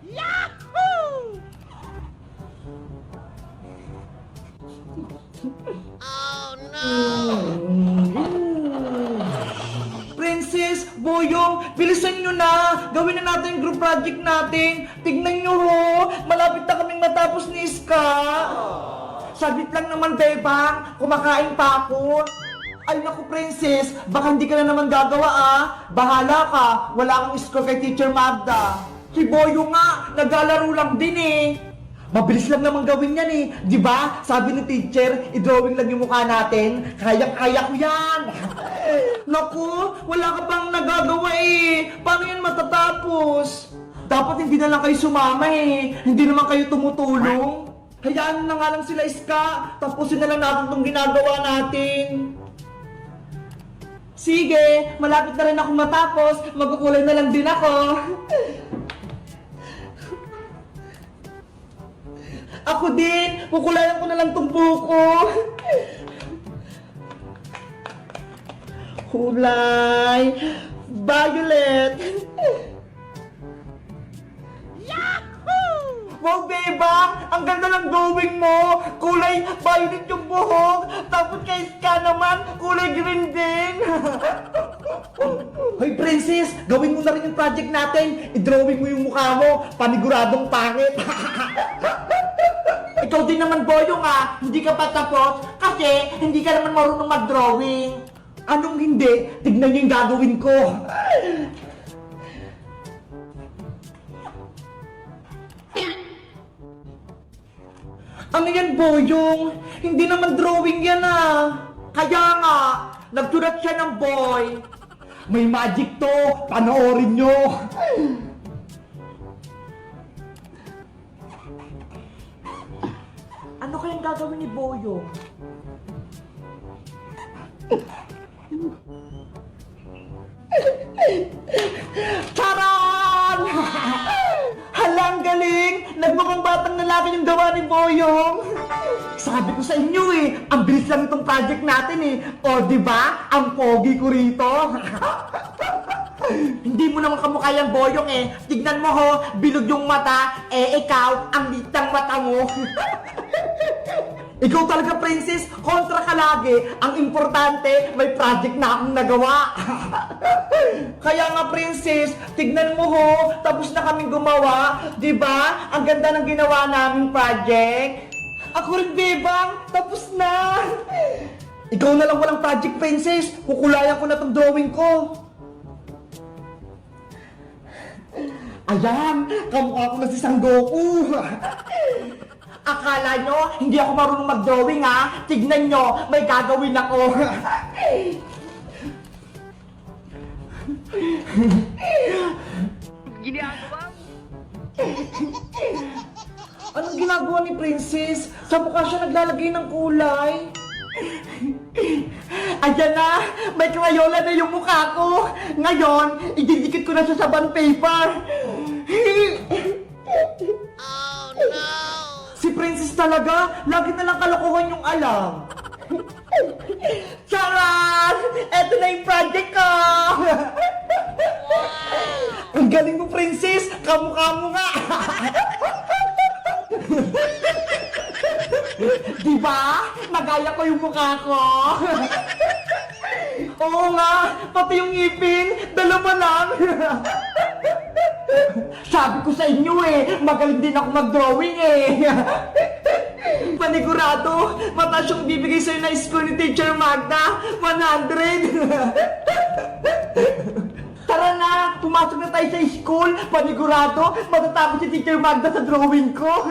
Yahoo! Oh no! Princess, Boyong, bilisan nyo na! Gawin na natin yung group project natin! Tignan nyo ho! Malapit na kaming matapos ni Iska! Sabit lang naman, Bebang! Kumakain pa ako! Ay naku, Princess! Baka hindi ka na naman gagawa ah! Bahala ka! Wala kang score kay Teacher Magda! Si Boyong nga! Naglalaro lang din eh! Mabilis lang naman gawin yan eh! Di ba? Sabi ni teacher, i-drawing lang yung mukha natin. Kaya-kaya ko yan! Naku, wala ka pang nagagawa eh! Paano yan matatapos? Dapat hindi na lang kayo sumama eh! Hindi naman kayo tumutulong! Hayaan na nga lang sila, Iska! Tapusin na lang natin itong ginagawa natin! Sige, malapit na rin ako matapos. Magkukulay na lang din ako. Ako din! Kukulayan ko na lang itong buko! Kulay! Violet! Yahoo! Wow, Bebang! Ang ganda ng drawing mo! Kulay violet yung buhok! Tapos kay Iska naman, kulay green din! Hoy, Princess! Gawin mo na rin yung project natin! I-drawing mo yung mukha mo! Paniguradong pangit! Ikaw din naman, Boyong ah! Hindi ka pa tapos kasi hindi ka naman marunong mag-drawing! Anong hindi? Tignan niyo yung gagawin ko! Ano yan, Boyong? Hindi naman drawing yan ah! Kaya nga, nagsulat siya ng boy! May magic to! Panoorin nyo! Ano kayang gagawin ni Boyong? Charan! Halang galing! Nagmukhang batang lalaki yung gawa ni Boyong! Sabi ko sa inyo eh, ang bilis lang itong project natin eh. O diba, ang pogi ko rito. Hindi mo naman kamukha yung Boyong eh. Tignan mo ho, bilog yung mata, eh ikaw, ang litang mata mo. Ikaw talaga, Princess, kontra ka lagi. Ang importante, may project na akong nagawa. Kaya nga, Princess, tignan mo ho, tapos na kaming gumawa. Diba? Ang ganda ng ginawa naming project. Ako rin, Bebang, tapos na. Ikaw na lang walang project, Princess. Kukulayan ko na tong drawing ko. Ayan, kamukha ko na si Sangoku. Akala nyo, hindi ako marunong mag-drawing ha? Tignan nyo, may gagawin ako. Ginagawa mo? Anong ginagawa ni Princess? Sa mukha siya naglalagay ng kulay. Ayan na! May crayola na yung mukha ko! Ngayon, ididikit ko na siya sa bond paper! Oh no! Si Princess talaga, lagi na lang kalokohan yung alam. Charan! Eto na yung project ko! Ang galing mo, Princess! Kamukha mo nga! Diba? Nagaya ko yung mukha ko! Oo nga! Pati yung ngipin! Dalawa lang! Sabi ko sa inyo eh! Magaling din ako mag-drawing eh! Panigurado! Mataas yung bibigay sa'yo na score ni Teacher Magda! 100! Tara na! Pumasok na tayo sa school! Panigurado! Matatapos si Teacher Magda sa drawing ko!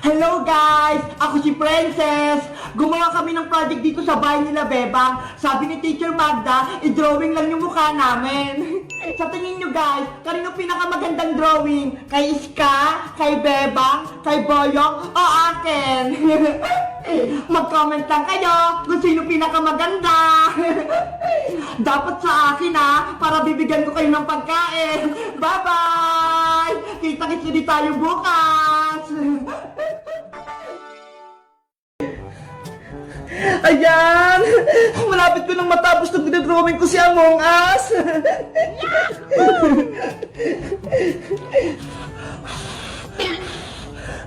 Hello guys! Ako si Princess! Gumawa kami ng project dito sa bahay nila Bebang. Sabi ni Teacher Magda, i-drawing lang yung mukha namin. Sa tingin nyo guys, kanino pinakamagandang drawing? Kay Iska? Kay Bebang? Kay Boyong? O akin? Mag-comment lang kayo kung sino pinakamaganda. Dapat sa akin para bibigyan ko kayo ng pagkain. Bye-bye! Kita-kits ulit tayo bukas! Ayan! Malapit ko nang matapos nung dinadrawing ko si Among Us!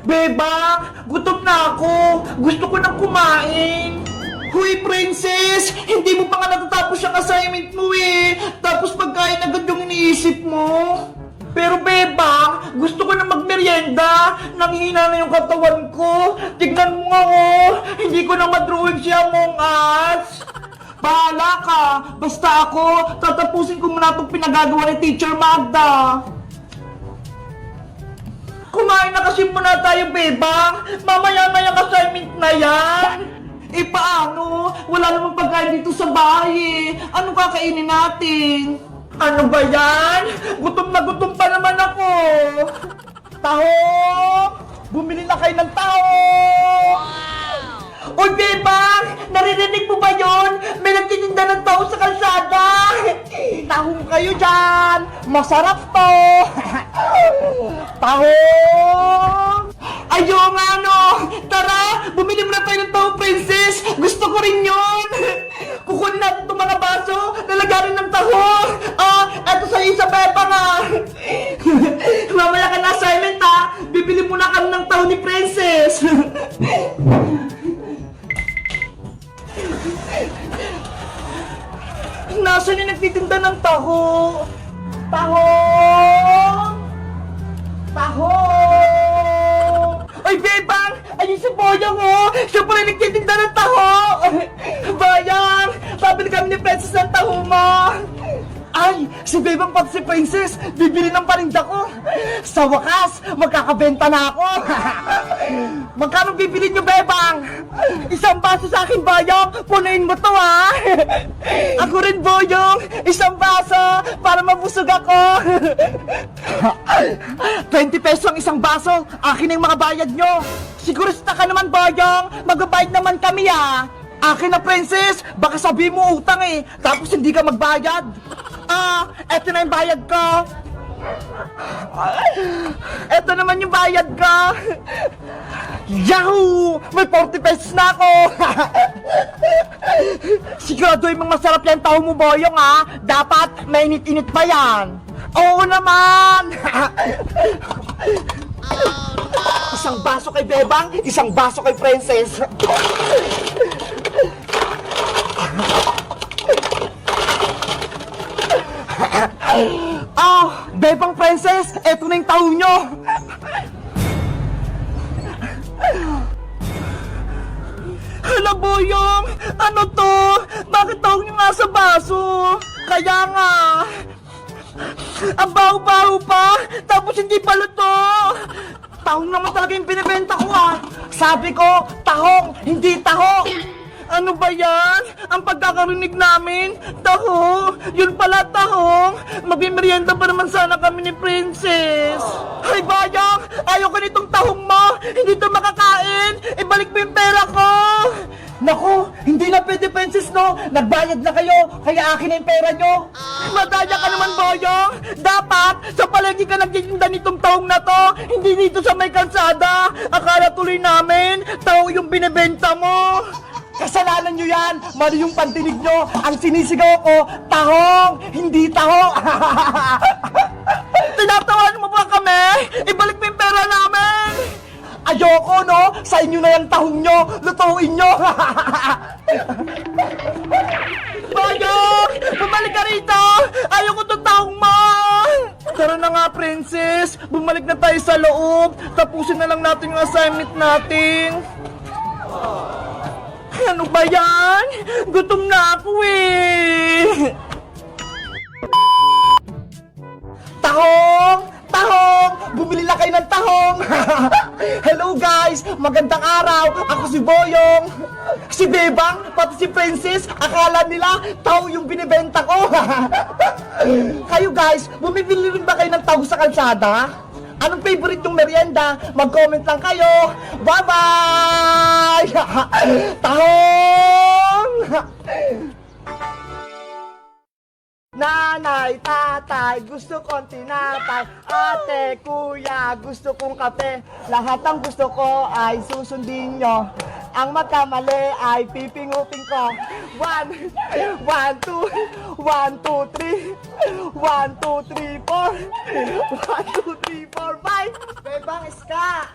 Bebang, gutom na ako. Gusto ko nang kumain. Huy, princess! Hindi mo pa nga natatapos yung assignment mo eh. Tapos pagkain agad yung iniisip mo. Pero Bebang, gusto ko na magmerienda. Nanghina na yung katawan ko. Tignan mo nga oh. Hindi ko na madrawing si Among Us. Bahala ka. Basta ako, tatapusin ko muna itong pinagagawa ni Teacher Magda. Kumain na kasi muna tayo, Bebang. Mamaya na yung assignment na yan. Eh, paano? Wala namang pagkain dito sa bahay eh. Anong kakainin natin? Ano ba yan? Gutom na gutom pa naman ako. Tahong! Bumili na kayo ng tahong! Oy, Bebang! Naririnig mo ba yun? May nagtitinda ng tahong sa kalsada! Tahong kayo dyan! Masarap to! Tahong! Ayo nga no! Tara! Bumili muna tayo ng tahong, princess! Gusto ko rin yun! Kukunin natin itong mga baso! Lalagarin ng tahong! Eto sa isa, Bebang ah! Mamaya ka na assignment ha! Bibili muna kami ng tahong ni princess! Nasaan yung nagtitinda ng taho? Tahong! Tahong! Ay, Bebang! Ayun si Boyong, oh! Siya pala nagtitinda ng taho! Bayang! Pabili kami ni Princess ng taho mo! Ay! Si Bebang pati si Princess! Bibili ng parinda ko! Sa wakas, magkakabenta na ako! Magkano bibili niyo, Bebang? Isang baso sa akin, Boyong! Punuin mo to, ha! Ako rin, Boyong! Isang baso para mabusog ako! 20 pesos ang isang baso! Akin ang mga bayad nyo! Sigurista ka naman, Boyong! Magbabayad naman kami, ha! Akin na, Princess! Baka sabihin mo utang eh! Tapos hindi ka magbayad! Eto na yung bayad ko! Eto naman yung bayad ko! Yahoo! May 40 pesos na ako! Siguraduhin mong masarap yan taho mo, Boyong, ha? Dapat mainit-init pa yan! Oo naman! Isang baso kay Bebang, isang baso kay Princess! Bebang, Princess, eto na yung taho nyo! Hala, Boyong! Ano to? Bakit taho nyo nga sa baso? Kaya nga! Ang baho-baho pa! Tapos hindi pa luto! Tahong naman talaga yung binibenta ko ah! Sabi ko, tahong, hindi taho! Ano ba yan? Ang pagkakarinig namin? Taho! Yun pala tahong! Magmimerienda pa naman sana kami ni Princess! Ay, Bayang! Ayaw ko nitong tahong mo! Hindi to makakain! Ibalik mo yung pera ko! Naku! Hindi na pwede, Princess, no? Nagbayad na kayo! Kaya akin na yung pera nyo! Madaya ka naman, Boyong! Dapat, sa palengke ka nagtitinda nitong tahong na to! Hindi dito sa may kalsada! Akala tuloy namin, taho yung binibenta mo! Kasalanan nyo yan! Mali yung pantinig nyo! Ang sinisigaw ko, tahong! Hindi taho! Tinatawan mo ba kami? Ibalik mo yung pera namin! Ayoko, no? Sa inyo na yung tahong nyo! Lutuin nyo! Bayong! Bumalik ka rito! Ayoko itong tahong mo! Tara na nga, Princess! Bumalik na tayo sa loob! Tapusin na lang natin yung assignment natin! Ano ba yan? Gutom na ako eh! Tahong! Tahong! Bumili na kayo ng tahong! Hello guys! Magandang araw! Ako si Boyong! Si Bebang, pati si Princess, akala nila taho yung binibenta ko! Kayo guys, bumibili rin ba kayo ng taho sa kalsada? Anong favorite yung merienda? Mag-comment lang kayo! Bye-bye! Tahong! Nanay, tatay, gusto kong tinapay. Ate, kuya, gusto kong kape. Lahat ng gusto ko ay susundin nyo. Ang magkamali ay pipingupin ko. 1, 2, 1, 2, 3. 1, 2, 3, 4. 1, 2, 3, 4, 5. Bebang Iska.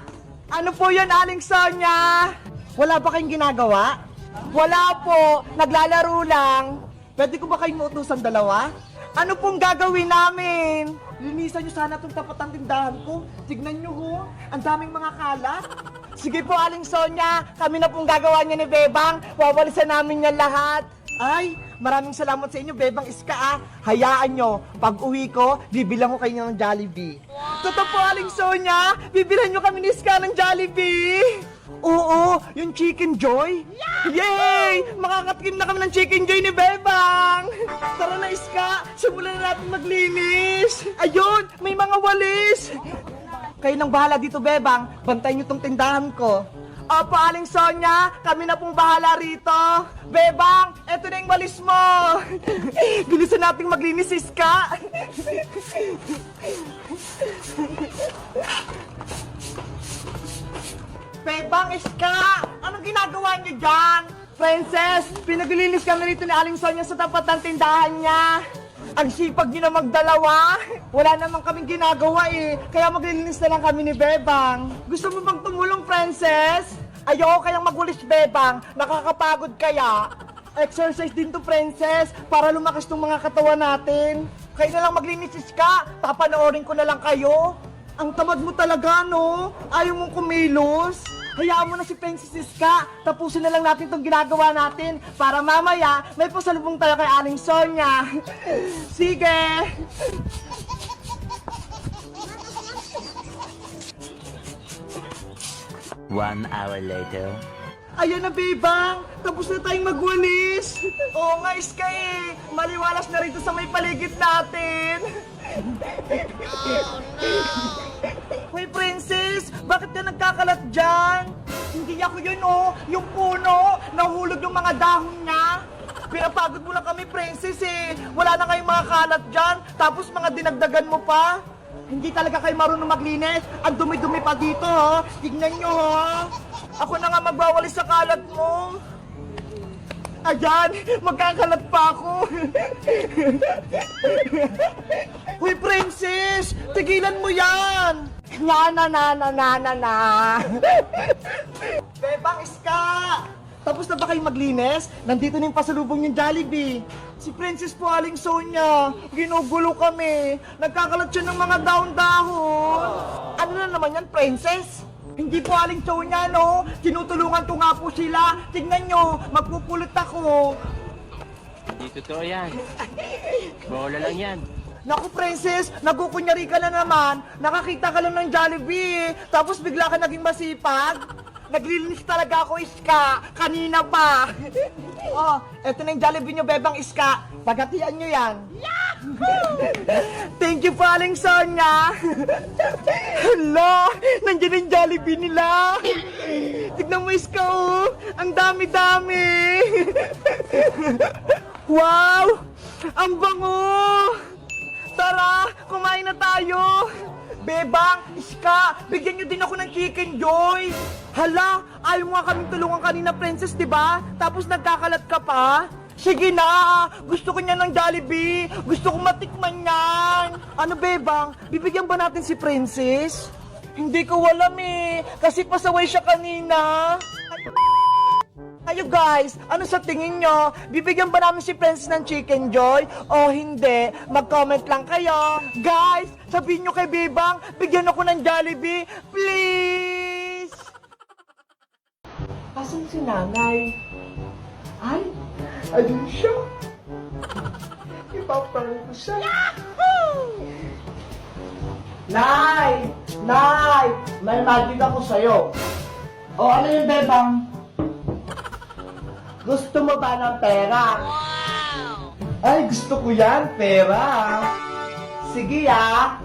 Ano po yun, Aling Sonia? Wala ba kayong ginagawa? Wala po. Naglalaro lang. Pwede ko ba kayong mautusan dalawa? Ano pong gagawin namin? Linisan nyo sana itong tapat ng tindahan ko. Tignan nyo ho, ang daming mga kalat. Sige po, Aling Sonia, kami na pong gagawa niya ni Bebang. Wawalisan namin yan lahat. Ay, maraming salamat sa inyo, Bebang Iska ah. Hayaan nyo, pag uwi ko, bibilang ko kayo ng Jollibee. Totoo po, Aling Sonia, bibilan nyo kami ni Iska ng Jollibee. Oo, yung Chicken Joy. Yay! Makakatikim na kami ng Chicken Joy ni Bebang. Tara na, Iska, simulan na natin maglinis. Ayun, may mga walis. Kayo nang bahala dito, Bebang. Bantayan nyo tong tindahan ko. Opo, Aling Sonia, kami na pong bahala rito. Bebang, eto na yung walis mo. Bilisan nating maglinis, Iska. Bebang Iska, anong ginagawa niyo dyan? Princess, pinaglilinis kami rito ni Aling Sonia sa tapat ng tindahan niya. Ang sipag niyo na magdalawa. Wala naman kaming ginagawa eh. Kaya maglilinis na lang kami ni Bebang. Gusto mo bang tumulong, Princess? Ayoko kayang magulis, Bebang. Nakakapagod kaya. Exercise din to, Princess, para lumakas tong mga katawan natin. Kayo na lang maglinis, Iska. Papanoorin ko na lang kayo. Ang tamad mo talaga, no? Ayaw mong kumilos. Hayaan mo na si Princess Iska. Tapusin na lang natin itong ginagawa natin para mamaya may pasalubong tayo kay Aling Sonia. Sige! One hour later. Ayan na, Bebang! Tapos na tayong magwalis! Oo nga, Iska eh! Maliwalas na rito sa may paligid natin! Oh no! Hoy, Princess! Bakit ka nagkakalat dyan? Hindi ako yun, oh! Yung puno! Nahulog yung mga dahon niya! Pinapagod mo lang kami, Princess, eh! Wala na kayong mga kalat dyan! Tapos mga dinagdagan mo pa! Hindi talaga kayo marunong maglinis! Ang dumi-dumi pa dito, ha! Tignan nyo, ha! Ako na nga magwawalis sa kalat mo! Ayan! Magkakalat pa ako! Hoy, Princess! Tigilan mo yan! Na! Bebang Iska! Tapos na ba kayo maglinis? Nandito na yung pasalubong yung Jollibee. Si Princess po, Aling Sonia. Ginugulo kami. Nagkakalat siya ng mga dahon-dahon. Ano na naman yan, Princess? Hindi po, Aling Sonia, no? Tinutulungan ko nga po sila. Tignan nyo, magpupulot ako. Hindi totoo yan. Bola lang yan. Naku, Princess, nagkukunyari ka na naman. Nakakita ka lang ng Jollibee, tapos bigla ka naging masipag. Naglilinis talaga ako, Iska. Kanina pa. Oh, eto na yung Jollibee nyo, Bebang Iska. Pagatian nyo yan. Thank you po, Aling Sonia. Hala, nandiyan yung Jollibee nila. Tignan mo, Iska, oh. Ang dami-dami. Wow, ang bango. Tara, kumain na tayo! Bebang, Iska, bigyan nyo din ako ng Chicken Joy! Hala, ayaw mo nga kaming tulungan kanina, Princess, di ba? Tapos nagkakalat ka pa? Sige na! Gusto ko niya ng Jollibee! Gusto ko matikman yan! Ano, Bebang? Bibigyan ba natin si Princess? Hindi ko alam eh, kasi pasaway siya kanina. Kayo guys, ano sa tingin nyo? Bibigyan ba namin si Princess ng Chicken Joy? O hindi? Mag-comment lang kayo. Guys, sabihin nyo kay Bebang, bigyan ako ng Jollibee, please! Asan si nanay? Ay, ayun siya. Ipaparin ko siya. Nay! Nay! May magic ako sa'yo. O ano yung Bebang? Gusto mo ba ng pera? Wow! Ay, gusto ko yan, pera. Sige ah.